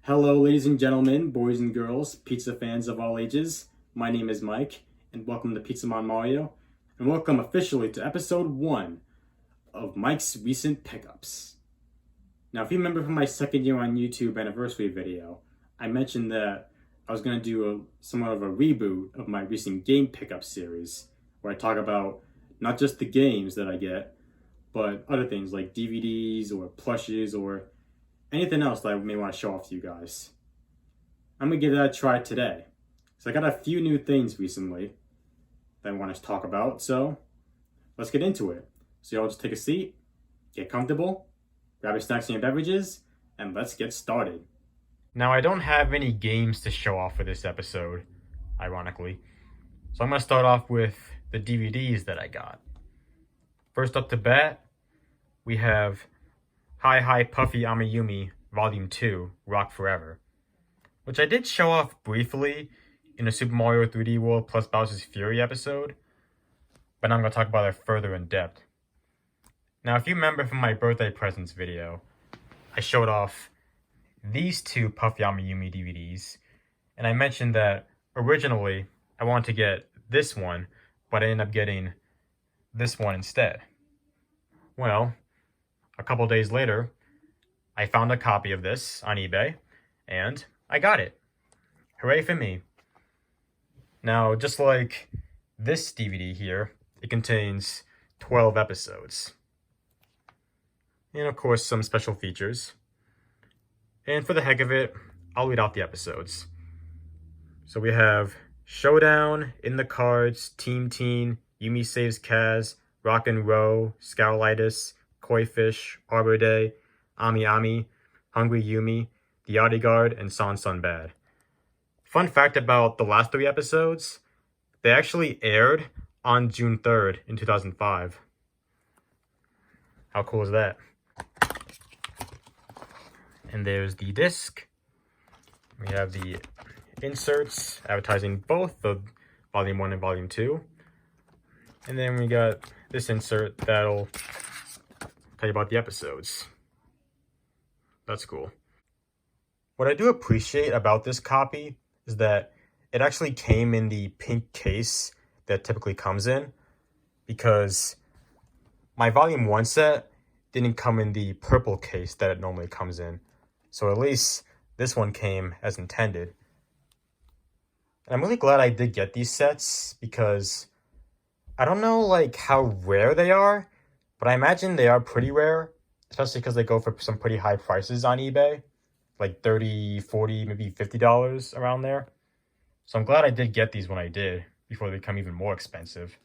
Hello, ladies and gentlemen, boys and girls, pizza fans of all ages. My name is Mike, and welcome to Pizza Mon Mario, and welcome officially to episode 1 of Mike's recent pickups. Now, if you remember from my second year on YouTube anniversary video, I mentioned that I was going to do somewhat of a reboot of my recent game pickup series, where I talk about not just the games that I get, but other things like DVDs or plushies or anything else that I may want to show off to you guys. I'm going to give that a try today. So I got a few new things recently that I want to talk about, so let's get into it. So y'all just take a seat, get comfortable, grab your snacks and your beverages, and let's get started. Now, I don't have any games to show off for this episode, ironically. So I'm going to start off with the DVDs that I got. First up to bat, we have Hi Puffy AmiYumi Volume 2 Rock Forever, which I did show off briefly in a Super Mario 3D World plus Bowser's Fury episode, but now I'm going to talk about it further in depth. Now, if you remember from my birthday presents video, I showed off these two Puffy AmiYumi DVDs, and I mentioned that originally I wanted to get this one, but I ended up getting this one instead. Well, a couple days later, I found a copy of this on eBay, and I got it. Hooray for me. Now, just like this DVD here, it contains 12 episodes. And of course, some special features. And for the heck of it, I'll read out the episodes. So we have Showdown, In the Cards, Team Teen, Yumi Saves Kaz, Rock and Row, Scowlitis, Koi Fish, Arbor Day, AmiYumi, Hungry Yumi, The Bodyguard, and Sun Bad. Fun fact about the last 3 episodes, they actually aired on June 3rd in 2005. How cool is that? And there's the disc. We have the inserts advertising both the Volume 1 and Volume 2. And then we got this insert that'll tell you about the episodes. That's cool. What I do appreciate about this copy is that it actually came in the pink case that typically comes in, because my Volume 1 set didn't come in the purple case that it normally comes in. So at least this one came as intended. And I'm really glad I did get these sets, because I don't know like how rare they are, but I imagine they are pretty rare, especially because they go for some pretty high prices on eBay, like $30, $40, maybe $50 around there. So I'm glad I did get these when I did, before they become even more expensive.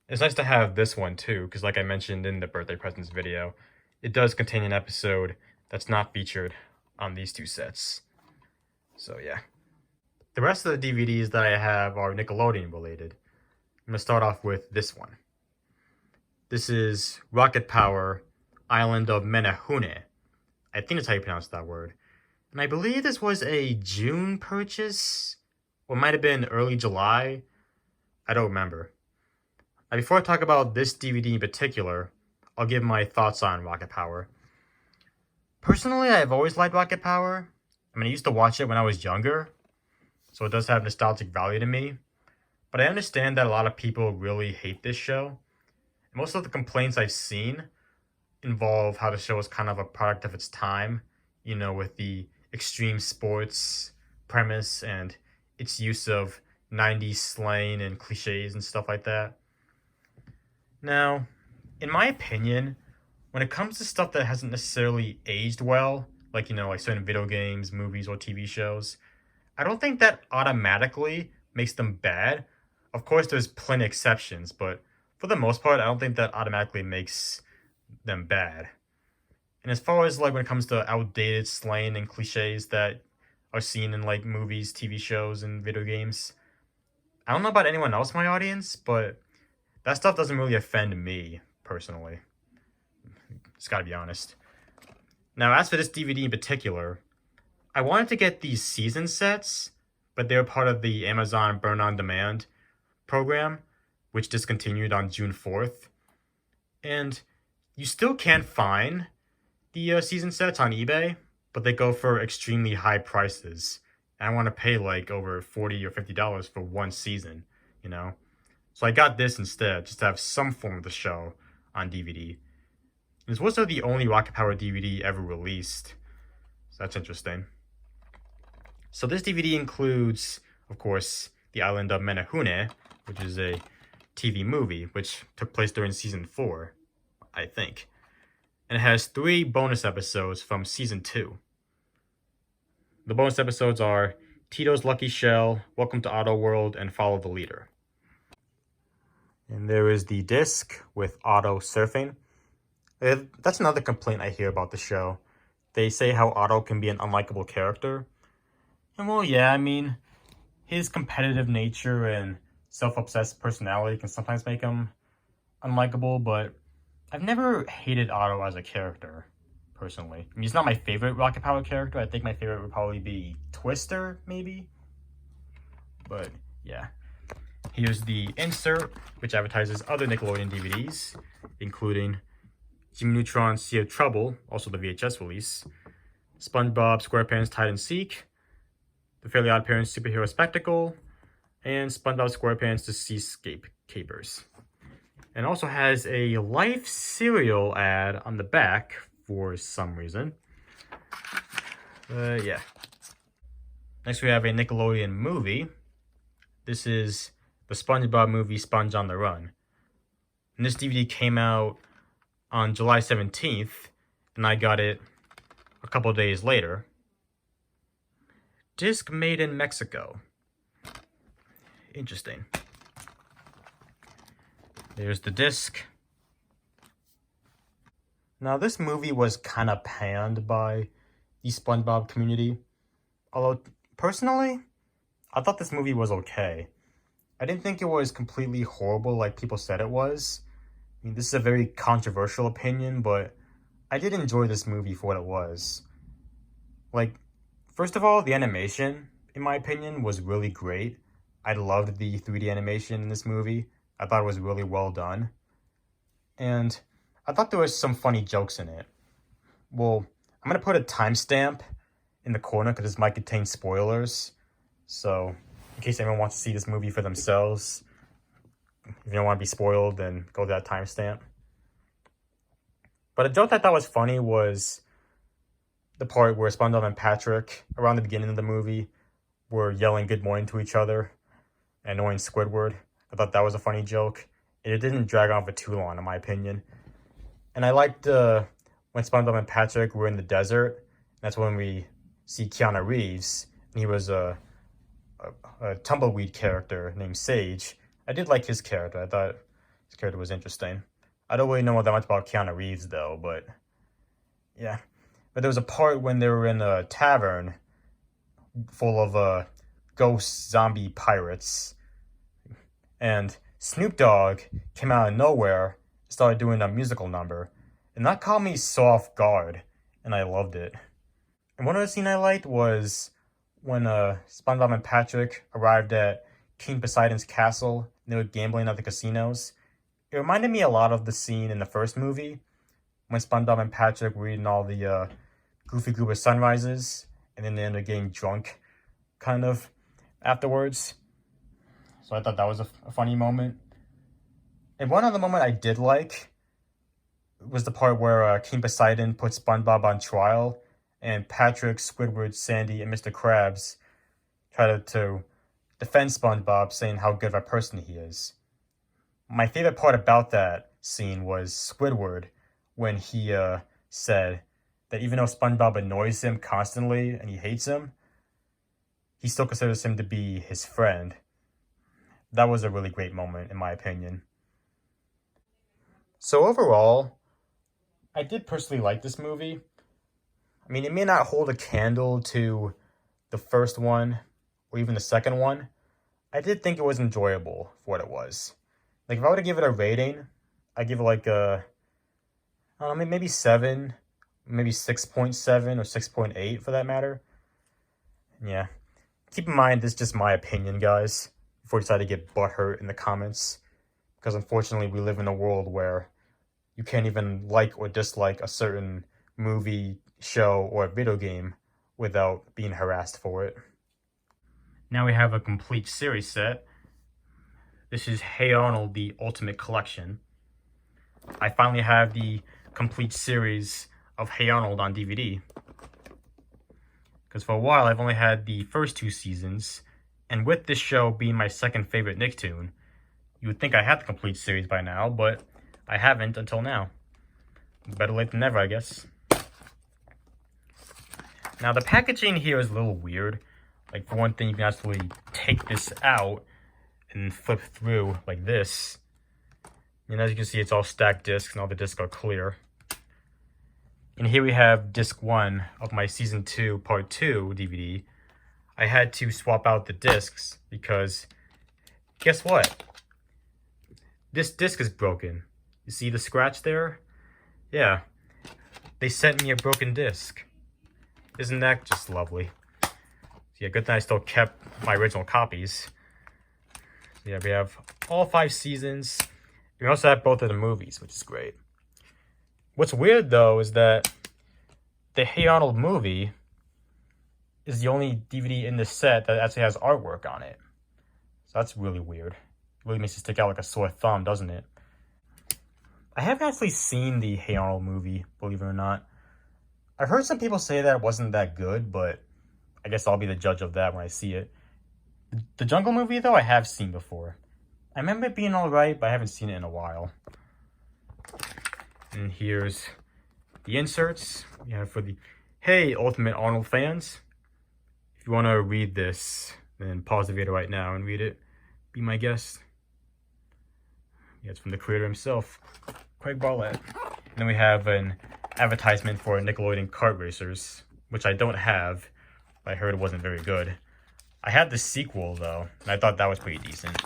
It's nice to have this one too, because like I mentioned in the birthday presents video, it does contain an episode that's not featured on these 2 sets. So yeah. The rest of the DVDs that I have are Nickelodeon related. I'm going to start off with this one. This is Rocket Power, Island of Menehune. I think that's how you pronounce that word. And I believe this was a June purchase, or it might have been early July. I don't remember. Now, before I talk about this DVD in particular, I'll give my thoughts on Rocket Power. Personally, I've always liked Rocket Power. I mean, I used to watch it when I was younger, so it does have nostalgic value to me. But I understand that a lot of people really hate this show. Most of the complaints I've seen involve how the show is kind of a product of its time, you know, with the extreme sports premise and its use of 90s slang and cliches and stuff like that. Now, in my opinion, when it comes to stuff that hasn't necessarily aged well, like, you know, like certain video games, movies, or TV shows, I don't think that automatically makes them bad. Of course, there's plenty of exceptions, but for the most part, I don't think that automatically makes them bad. And as far as like when it comes to outdated slang and cliches that are seen in like movies, TV shows, and video games, I don't know about anyone else in my audience, but that stuff doesn't really offend me personally. Just gotta be honest. Now, as for this DVD in particular, I wanted to get these season sets, but they were part of the Amazon Burn On Demand program, which discontinued on June 4th. And you still can't find the season sets on eBay, but they go for extremely high prices. And I want to pay like over $40 or $50 for one season, you know? So I got this instead, just to have some form of the show on DVD. This was also the only Rocket Power DVD ever released. So that's interesting. So this DVD includes, of course, The Island of Menehune, which is a TV movie, which took place during season 4, I think. And it has 3 bonus episodes from season 2. The bonus episodes are Tito's Lucky Shell, Welcome to Auto World, and Follow the Leader. And there is the disc with Otto surfing. That's another complaint I hear about the show. They say how Otto can be an unlikable character. And well, yeah, I mean, his competitive nature and self-obsessed personality can sometimes make him unlikable, but I've never hated Otto as a character, personally. I mean, he's not my favorite Rocket Power character. I think my favorite would probably be Twister, maybe. But, yeah. Here's the insert, which advertises other Nickelodeon DVDs, including Jimmy Neutron's Sea of Trouble, also the VHS release, SpongeBob SquarePants Hide and Seek, The Fairly Odd Parents Superhero Spectacle, and SpongeBob SquarePants The Seascape Capers. And also has a Life cereal ad on the back for some reason. Yeah. Next we have a Nickelodeon movie. This is the SpongeBob movie Sponge on the Run. And this DVD came out on July 17th, and I got it a couple days later. Disc made in Mexico. Interesting. There's the disc. Now, this movie was kind of panned by the SpongeBob community. Although, personally, I thought this movie was okay. I didn't think it was completely horrible like people said it was. I mean, this is a very controversial opinion, but I did enjoy this movie for what it was. Like, first of all, the animation, in my opinion, was really great. I loved the 3D animation in this movie. I thought it was really well done. And I thought there was some funny jokes in it. Well, I'm going to put a timestamp in the corner because this might contain spoilers. So, in case anyone wants to see this movie for themselves, if you don't want to be spoiled, then go to that timestamp. But a joke I thought was funny was the part where SpongeBob and Patrick, around the beginning of the movie, were yelling good morning to each other and annoying Squidward. I thought that was a funny joke. And it didn't drag on for too long, in my opinion. And I liked when SpongeBob and Patrick were in the desert. That's when we see Keanu Reeves. And he was a tumbleweed character named Sage. I did like his character. I thought his character was interesting. I don't really know that much about Keanu Reeves, though, but yeah. But there was a part when they were in a tavern full of ghost zombie pirates. And Snoop Dogg came out of nowhere and started doing a musical number. And that caught me so off guard, and I loved it. And one other scene I liked was when SpongeBob and Patrick arrived at King Poseidon's castle and they were gambling at the casinos. It reminded me a lot of the scene in the first movie when SpongeBob and Patrick were eating all the Goofy Goober sunrises and then they ended up getting drunk kind of afterwards. So I thought that was a funny moment. And one other moment I did like was the part where King Poseidon put SpongeBob on trial and Patrick, Squidward, Sandy, and Mr. Krabs tried to defend SpongeBob, saying how good of a person he is. My favorite part about that scene was Squidward, when he said that even though SpongeBob annoys him constantly and he hates him, he still considers him to be his friend. That was a really great moment, in my opinion. So overall, I did personally like this movie. I mean, it may not hold a candle to the first one or even the second one. I did think it was enjoyable for what it was. Like, if I were to give it a rating, I'd give it like a, I don't know, maybe 7, maybe 6.7 or 6.8 for that matter. Yeah. Keep in mind, this is just my opinion, guys, before you decide to get butthurt in the comments. Because unfortunately, we live in a world where you can't even like or dislike a certain movie, show or video game without being harassed for it. Now we have a complete series set. This is Hey Arnold, the Ultimate Collection. I finally have the complete series of Hey Arnold on DVD. Because for a while I've only had the first 2 seasons, and with this show being my second favorite Nicktoon, you would think I had the complete series by now, but I haven't until now. Better late than never, I guess. Now the packaging here is a little weird. Like, for one thing, you can actually take this out and flip through like this. And as you can see, it's all stacked discs, and all the discs are clear. And here we have disc 1 of my season 2 part 2 DVD. I had to swap out the discs because guess what? This disc is broken. You see the scratch there? Yeah. They sent me a broken disc. Isn't that just lovely? So yeah, good thing I still kept my original copies. So yeah, we have all 5 seasons. We also have both of the movies, which is great. What's weird, though, is that the Hey Arnold movie is the only DVD in this set that actually has artwork on it. So that's really weird. It really makes it stick out like a sore thumb, doesn't it? I haven't actually seen the Hey Arnold movie, believe it or not. I've heard some people say that it wasn't that good, but I guess I'll be the judge of that when I see it. The Jungle movie, though, I have seen before. I remember it being alright, but I haven't seen it in a while. And here's the inserts. We have for the Hey Ultimate Arnold fans. If you want to read this, then pause the video right now and read it. Be my guest. Yeah, it's from the creator himself, Craig Barlett. And then we have an advertisement for Nickelodeon kart racers, which I don't have, but I heard it wasn't very good. I had the sequel, though, and I thought that was pretty decent.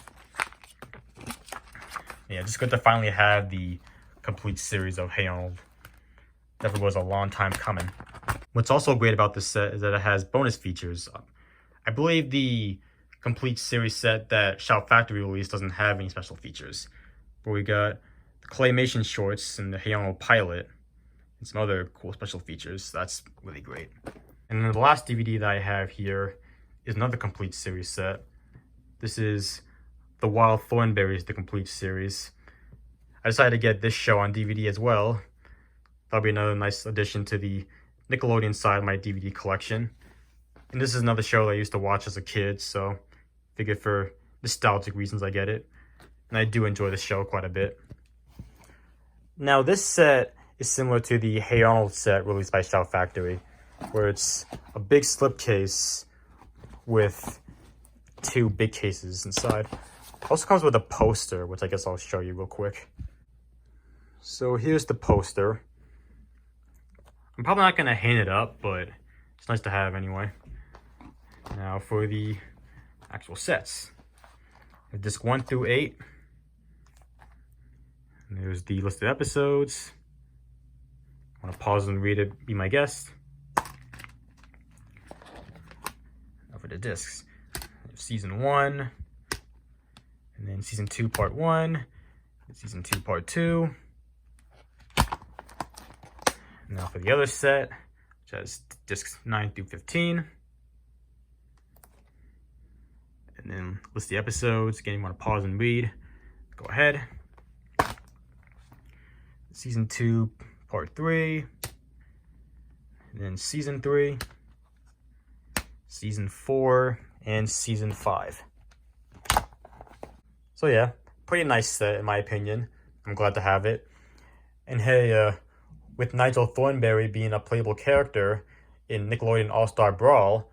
Yeah, just good to finally have the complete series of Hey Arnold. Definitely was a long time coming. What's also great about this set is that it has bonus features. I believe the complete series set that Shout Factory released doesn't have any special features. But we got the claymation shorts and the Hey Arnold pilot and some other cool special features. That's really great. And then the last DVD that I have here is another complete series set. This is the Wild Thornberrys, the complete series. I decided to get this show on DVD as well. That'll be another nice addition to the Nickelodeon side of my DVD collection. And this is another show that I used to watch as a kid, so I figured for nostalgic reasons I get it. And I do enjoy this show quite a bit. Now this set is similar to the Hey Arnold set released by Shout Factory, where it's a big slipcase with 2 big cases inside. It also comes with a poster, which I guess I'll show you real quick. So here's the poster. I'm probably not going to hang it up, but it's nice to have anyway. Now for the actual sets. Disc 1 through 8. And there's the listed episodes. I want to pause and read it, be my guest. Now for the discs. Season 1. And then Season 2 Part 1. Season 2 Part 2. Now for the other set, which has discs 9 through 15. And then list the episodes. Again, you want to pause and read. Go ahead. Season 2, Part 3. And then Season 3. Season 4. And Season 5. So yeah, pretty nice set in my opinion. I'm glad to have it. And hey, with Nigel Thornberry being a playable character in Nickelodeon All-Star Brawl,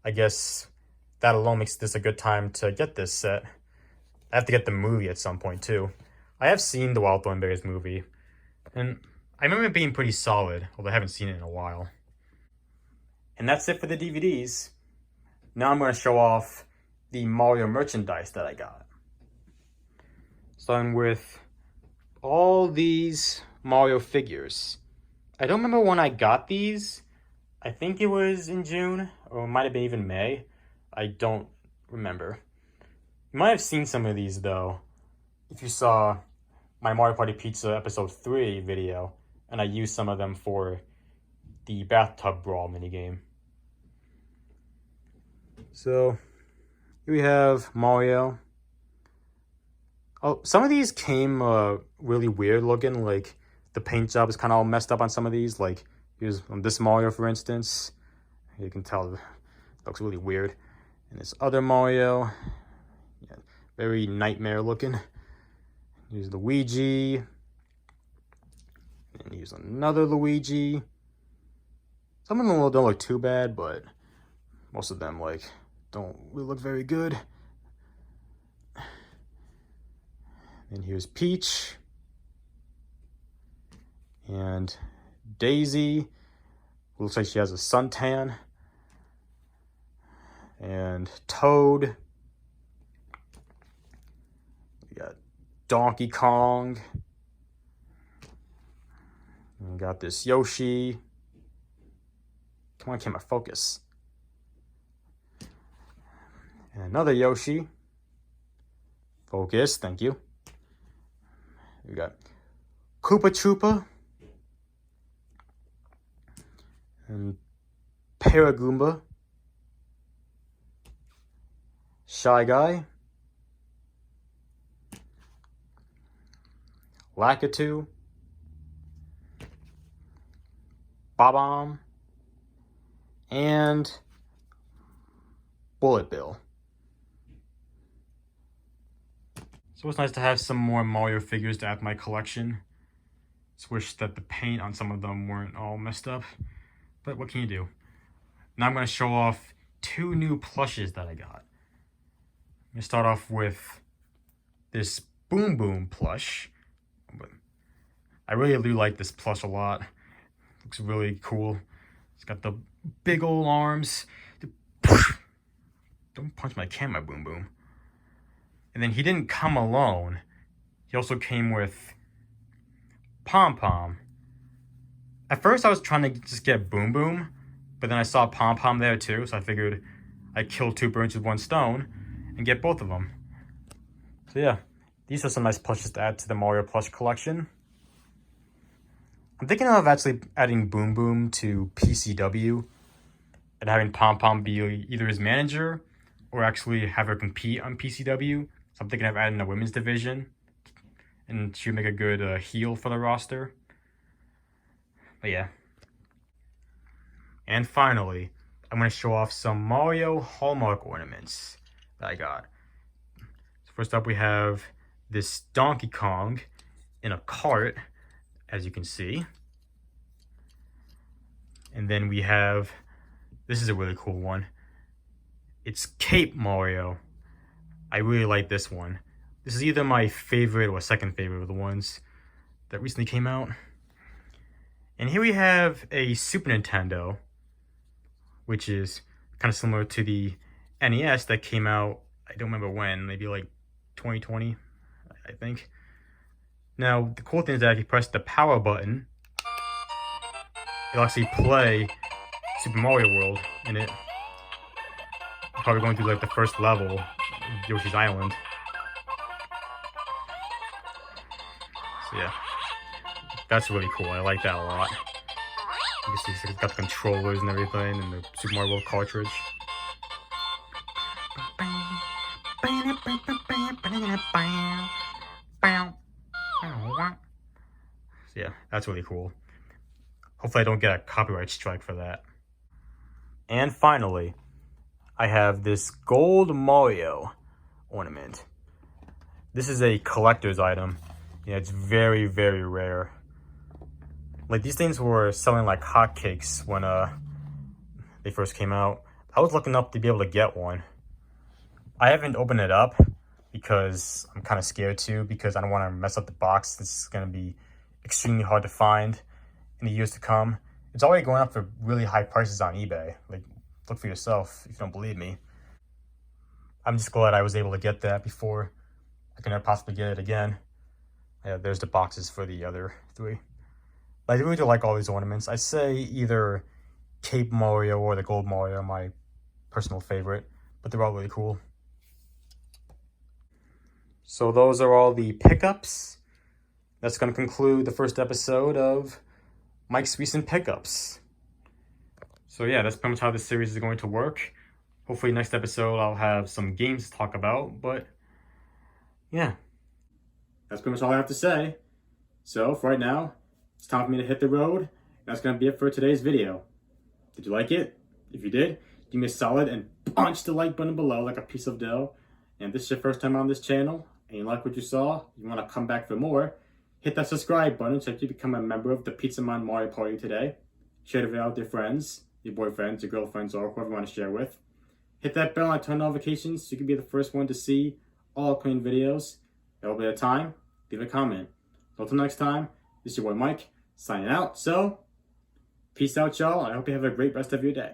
I guess that alone makes this a good time to get this set. I have to get the movie at some point too. I have seen the Wild Thornberrys movie, and I remember it being pretty solid, although I haven't seen it in a while. And that's it for the DVDs. Now I'm going to show off the Mario merchandise that I got. Starting with all these Mario figures. I don't remember when I got these. I think it was in June, or it might have been even May. I don't remember. You might have seen some of these though, if you saw my Mario Party Pizza episode 3 video, and I used some of them for the bathtub brawl minigame. So here we have Mario. Oh, some of these came really weird looking. Like the paint job is kind of all messed up on some of these. Like here's this Mario, for instance. You can tell it looks really weird. And this other Mario, yeah, very nightmare looking. Here's Luigi. And here's another Luigi. Some of them don't look too bad, but most of them like don't really look very good. And here's Peach. And Daisy. Looks like she has a suntan. And Toad. We got Donkey Kong. And we got this Yoshi. Come on, camera, focus. And another Yoshi. Focus, thank you. We got Koopa Troopa. And Paragoomba. Shy Guy. Lakitu. Bob-omb. And Bullet Bill. So it's nice to have some more Mario figures to add to my collection. Just wish that the paint on some of them weren't all messed up. But what can you do? Now I'm going to show off 2 new plushes that I got. I'm going to start off with this Boom Boom plush. I really do like this plush a lot. Looks really cool. It's got the big old arms. Don't punch my camera, Boom Boom. And then he didn't come alone. He also came with Pom-Pom. At first I was trying to just get Boom Boom, but then I saw Pom-Pom there too, so I figured I'd kill 2 birds with 1 stone and get both of them. So yeah, these are some nice plushes to add to the Mario plush collection. I'm thinking of actually adding Boom Boom to PCW and having Pom-Pom be either his manager or actually have her compete on PCW. So I'm thinking of adding a women's division, and she would make a good heel for the roster. But yeah. And finally, I'm going to show off some Mario Hallmark ornaments that I got. So first up we have this Donkey Kong in a cart, as you can see. And then we have, this is a really cool one. It's Cape Mario. I really like this one. This is either my favorite or second favorite of the ones that recently came out. And here we have a Super Nintendo, which is kind of similar to the NES that came out, I don't remember when, maybe like 2020, I think. Now, the cool thing is that if you press the power button, it'll actually play Super Mario World in it. I'm probably going through like the first level of Yoshi's Island. So yeah, that's really cool. I like that a lot. You can see it's got the controllers and everything, and the Super Mario World cartridge. So yeah, that's really cool. Hopefully I don't get a copyright strike for that. And finally, I have this gold Mario ornament. This is a collector's item. Yeah, it's very, very rare. Like, these things were selling like hotcakes when they first came out. I was looking up to be able to get one. I haven't opened it up because I'm kind of scared to, because I don't want to mess up the box. This is going to be extremely hard to find in the years to come. It's already going up for really high prices on eBay. Like, look for yourself if you don't believe me. I'm just glad I was able to get that before I can possibly get it again. Yeah, there's the boxes for the other 3. But I really do like all these ornaments. I say either Cape Mario or the Gold Mario are my personal favorite, but they're all really cool. So those are all the pickups. That's going to conclude the first episode of Mike's Recent Pickups. So yeah, that's pretty much how this series is going to work. Hopefully next episode I'll have some games to talk about, but yeah. That's pretty much all I have to say. So for right now, it's time for me to hit the road. That's going to be it for today's video. Did you like it? If you did, give me a solid and punch the like button below like a piece of dough. And if this is your first time on this channel and you like what you saw, you want to come back for more, hit that subscribe button so that you become a member of the Pizza Man Mario Party today. Share the video with your friends, your boyfriends, your girlfriends, or whoever you want to share with. Hit that bell and turn notifications so you can be the first one to see all upcoming videos. That will be the time. Leave a comment. So until next time, this is your boy Mike, signing out. So, peace out, y'all. I hope you have a great rest of your day.